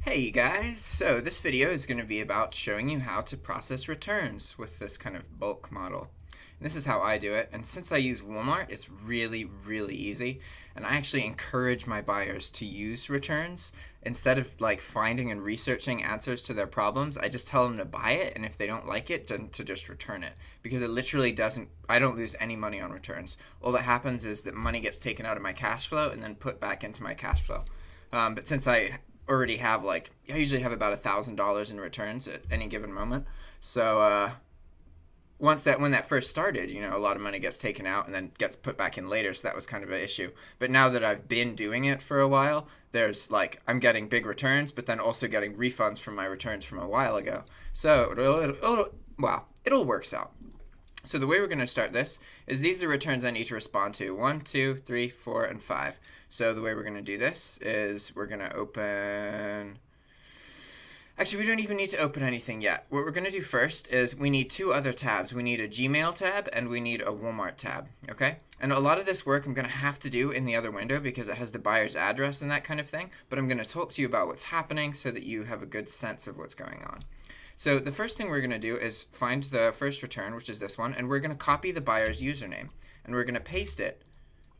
Hey you guys, so this video is going to be about showing you how to process returns with this kind of bulk model. And this is how I do it, and since I use Walmart, it's really easy, and I actually encourage my buyers to use returns. Instead of like finding and researching answers to their problems, I just tell them to buy it, and if they don't like it, then to just return it. Because it literally doesn't, I don't lose any money on returns. All that happens is that money gets taken out of my cash flow and then put back into my cash flow. But since I already have I usually have about $1,000 in returns at any given moment. So when that first started, a lot of money gets taken out and then gets put back in later. So that was kind of an issue. But now that I've been doing it for a while, there's I'm getting big returns, but then also getting refunds from my returns from a while ago. So it'll works out. So the way we're going to start this is these are returns I need to respond to. 1, 2, 3, 4, and 5. So the way we're going to do this is we're going to open... Actually, we don't even need to open anything yet. What we're going to do first is we need two other tabs. We need a Gmail tab and we need a Walmart tab, okay? And a lot of this work I'm going to have to do in the other window because it has the buyer's address and that kind of thing. But I'm going to talk to you about what's happening so that you have a good sense of what's going on. So the first thing we're going to do is find the first return, which is this one, and we're going to copy the buyer's username, and we're going to paste it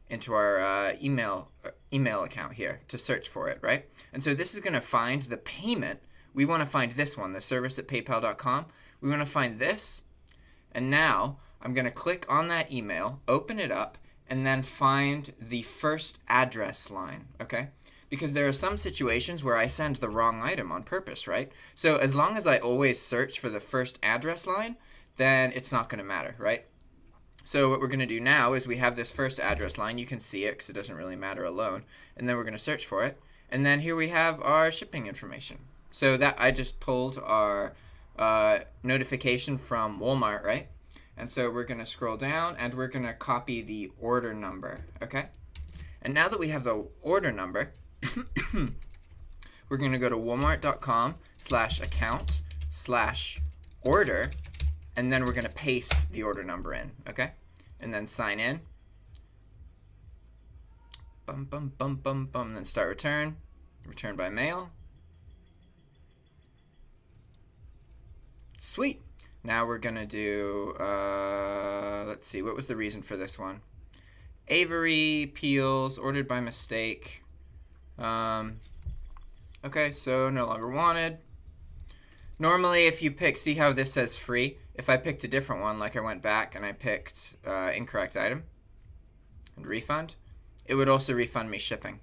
into our email account here to search for it, right? And so this is going to find the payment. We want to find this one, the service@paypal.com. We want to find this, and now I'm going to click on that email, open it up, and then find the first address line, okay? Because there are some situations where I send the wrong item on purpose, right? So as long as I always search for the first address line, then it's not going to matter, right? So what we're going to do now is we have this first address line. You can see it because it doesn't really matter alone. And then we're going to search for it. And then here we have our shipping information. So that I just pulled our notification from Walmart, right? And so we're going to scroll down and we're going to copy the order number, okay? And now that we have the order number, we're going to go to walmart.com/account/order, and then we're going to paste the order number in, okay? And then sign in. Then start return by mail. Sweet. Now we're going to do, let's see, what was the reason for this one? Avery Peels, ordered by mistake. Okay, so no longer wanted. Normally, if you pick, see how this says free? If I picked a different one, like I went back and I picked incorrect item and refund, it would also refund me shipping.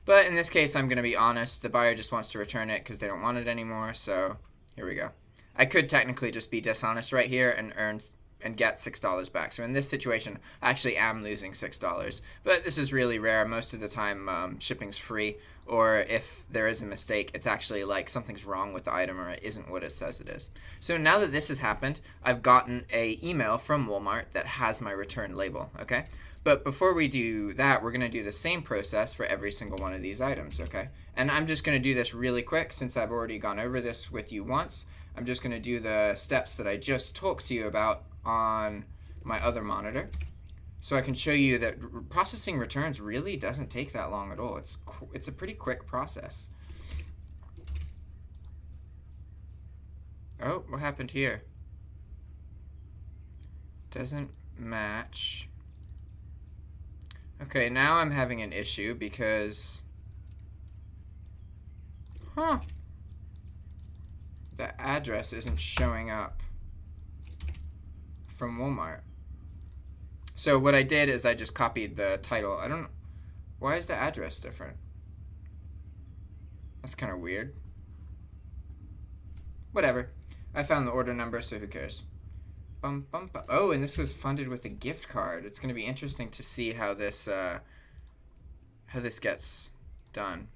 But in this case, I'm going to be honest. The buyer just wants to return it because they don't want it anymore, so here we go. I could technically just be dishonest right here and get $6 back. So in this situation, I actually am losing $6. But this is really rare. Most of the time, shipping's free. Or if there is a mistake, it's actually like something's wrong with the item or it isn't what it says it is. So now that this has happened, I've gotten an email from Walmart that has my return label, okay? But before we do that, we're going to do the same process for every single one of these items, okay? And I'm just going to do this really quick since I've already gone over this with you once. I'm just going to do the steps that I just talked to you about on my other monitor, so I can show you that processing returns really doesn't take that long at all. It's a pretty quick process. Oh, what happened here? Doesn't match. Okay, now I'm having an issue because the address isn't showing up from Walmart. So what I did is I just copied the title. I don't know. Why is the address different? That's kind of weird. Whatever. I found the order number, so who cares? Oh, and this was funded with a gift card. It's going to be interesting to see how this gets done.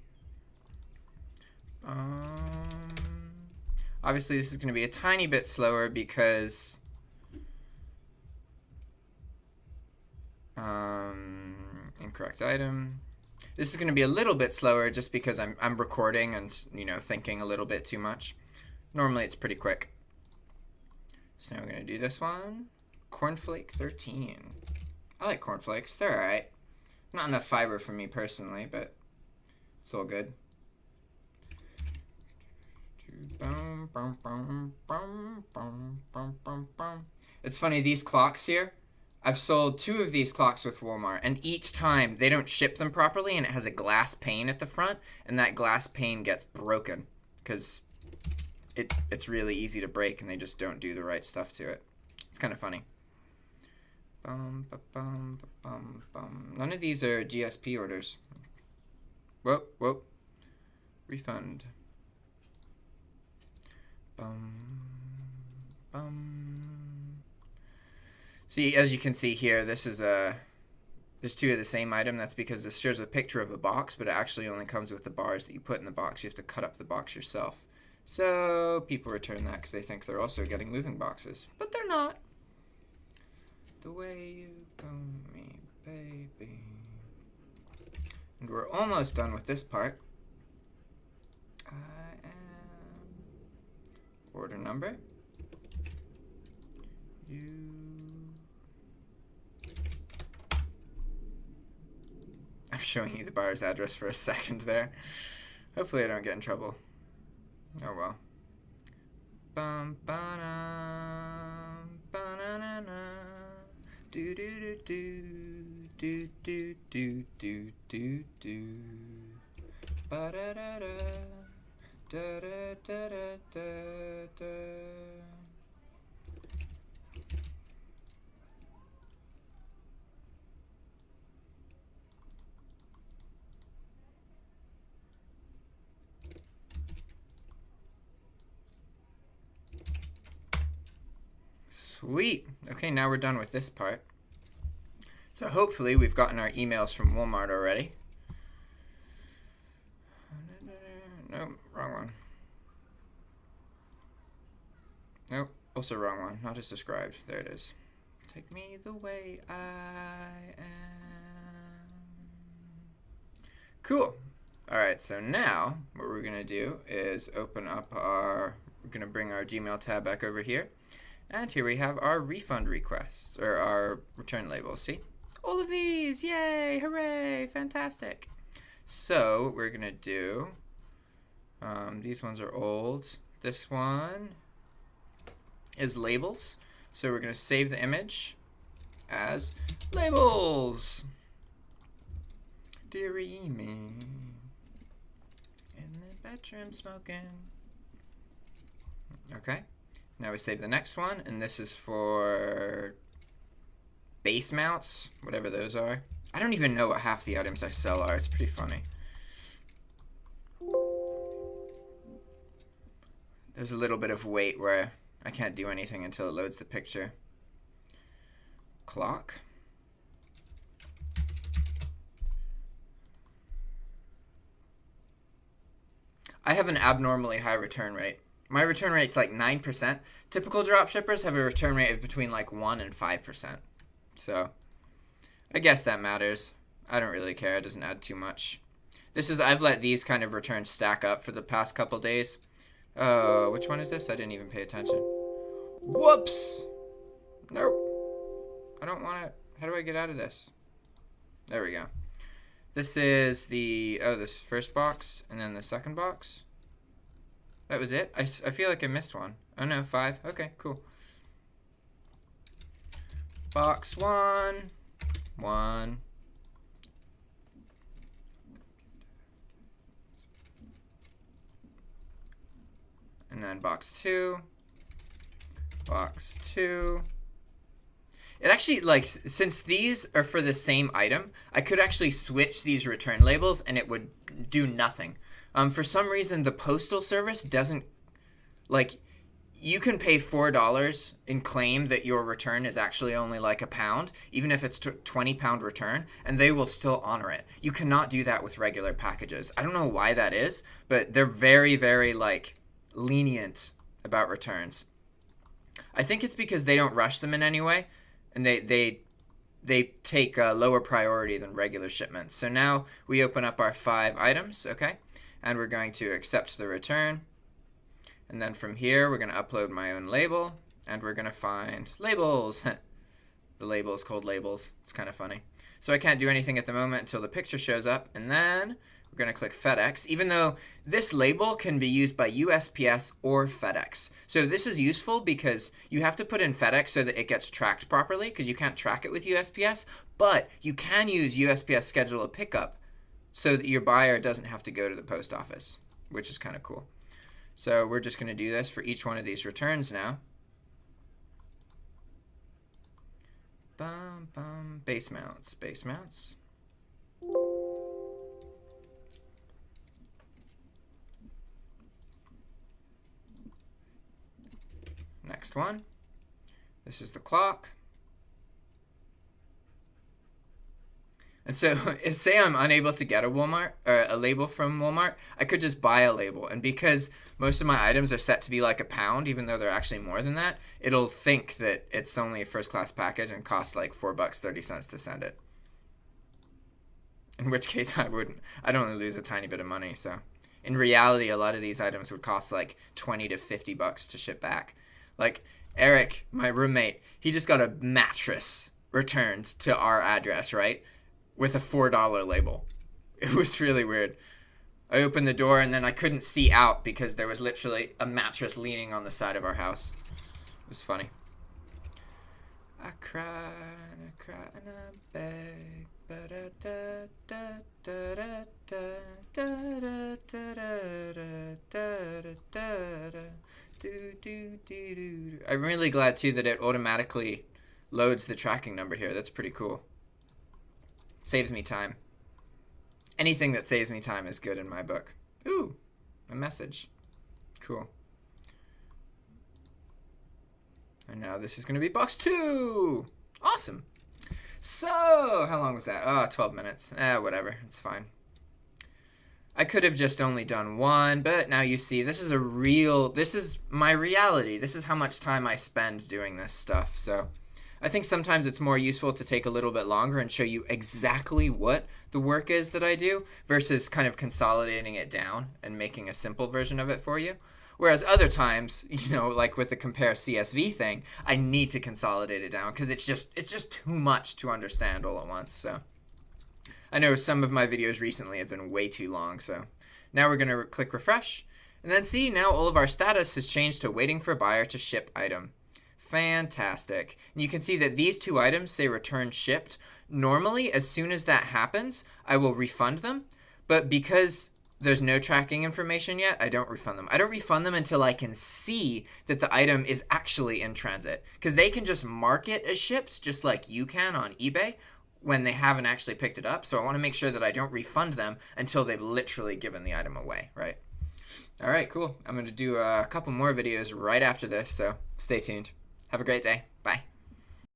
Obviously, this is going to be a tiny bit slower because incorrect item. This is going to be a little bit slower just because I'm recording and thinking a little bit too much. Normally it's pretty quick. So now we're going to do this one. Cornflake 13. I like cornflakes. They're alright. Not enough fiber for me personally, but it's all good. It's funny, these clocks here, I've sold 2 of these clocks with Walmart, and each time they don't ship them properly, and it has a glass pane at the front, and that glass pane gets broken because it's really easy to break, and they just don't do the right stuff to it. It's kind of funny. None of these are GSP orders. Whoa. Refund. See, as you can see here, this is there's 2 of the same item. That's because this shows a picture of a box, but it actually only comes with the bars that you put in the box. You have to cut up the box yourself. So people return that because they think they're also getting moving boxes, but they're not. The way you go, me, baby. And we're almost done with this part. I am order number. I'm showing you the buyer's address for a second there. Hopefully I don't get in trouble. Oh well. Bum ba-dum, ba-na-na-na. Do do do do do do do do do. Ba da da da da da da da da. Sweet. Okay, now we're done with this part. So hopefully we've gotten our emails from Walmart already. Nope, wrong one. Nope, also wrong one. Not as described. There it is. Take me the way I am. Cool. Alright, so now what we're going to do is open up we're going to bring our Gmail tab back over here. And here we have our refund requests, or our return labels. See? All of these! Yay! Hooray! Fantastic! So, what we're going to do, these ones are old. This one is labels. So we're going to save the image as labels. Dearie me, in the bedroom smoking. Okay. Now we save the next one, and this is for base mounts, whatever those are. I don't even know what half the items I sell are. It's pretty funny. There's a little bit of wait where I can't do anything until it loads the picture. Clock. I have an abnormally high return rate. My return rate's like 9%. Typical dropshippers have a return rate of between like 1 and 5%. So I guess that matters. I don't really care. It doesn't add too much. I've let these kind of returns stack up for the past couple days. Which one is this? I didn't even pay attention. Whoops! Nope. I don't want it. How do I get out of this? There we go. This is this first box and then the second box. That was it? I feel like I missed one. Oh no, 5. Okay, cool. Box 1. And then box 2. Box 2. It actually, like, since these are for the same item, I could actually switch these return labels and it would do nothing. For some reason, the postal service doesn't, like, you can pay $4 and claim that your return is actually only like £1, even if it's £20 return, and they will still honor it. You cannot do that with regular packages. I don't know why that is, but they're very, very, like, lenient about returns. I think it's because they don't rush them in any way, and they take a lower priority than regular shipments. So now we open up our 5 items, okay? And we're going to accept the return. And then from here, we're going to upload my own label. And we're going to find labels. The label is called labels. It's kind of funny. So I can't do anything at the moment until the picture shows up. And then we're We're going to click FedEx, even though this label can be used by USPS or FedEx. So this is useful because you have to put in FedEx so that it gets tracked properly, because you can't track it with USPS, but you can use USPS schedule a pickup so that your buyer doesn't have to go to the post office, which is kind of cool. So we're just going to do this for each one of these returns now. Base mounts, base mounts. Next one. This is the clock. And so, say I'm unable to get a Walmart or a label from Walmart, I could just buy a label. And because most of my items are set to be like £1, even though they're actually more than that, it'll think that it's only a first-class package and costs like $4.30 to send it. In which case, I wouldn't. I'd only lose a tiny bit of money. So, in reality, a lot of these items would cost like $20 to $50 to ship back. Like Eric, my roommate, he just got a mattress returned to our address, right? With a $4 label. It was really weird. I opened the door and then I couldn't see out because there was literally a mattress leaning on the side of our house. It was funny. I cried and I begged. I'm really glad too that it automatically loads the tracking number here. That's pretty cool. Saves me time. Anything that saves me time is good in my book. Ooh, a message. Cool. And now this is going to be box 2. Awesome. So, how long was that? Oh, 12 minutes. Whatever. It's fine. I could have just only done one, but now you see this is my reality. This is how much time I spend doing this stuff. So I think sometimes it's more useful to take a little bit longer and show you exactly what the work is that I do versus kind of consolidating it down and making a simple version of it for you. Whereas other times, like with the compare CSV thing, I need to consolidate it down because it's just too much to understand all at once. So I know some of my videos recently have been way too long. So now we're going to click refresh and then see now all of our status has changed to waiting for buyer to ship item. Fantastic. And you can see that these 2 items say return shipped. Normally, as soon as that happens, I will refund them. But because there's no tracking information yet, I don't refund them. I don't refund them until I can see that the item is actually in transit. Because they can just mark it as shipped, just like you can on eBay, when they haven't actually picked it up. So I want to make sure that I don't refund them until they've literally given the item away, right? All right, cool. I'm going to do a couple more videos right after this, so stay tuned. Have a great day. Bye.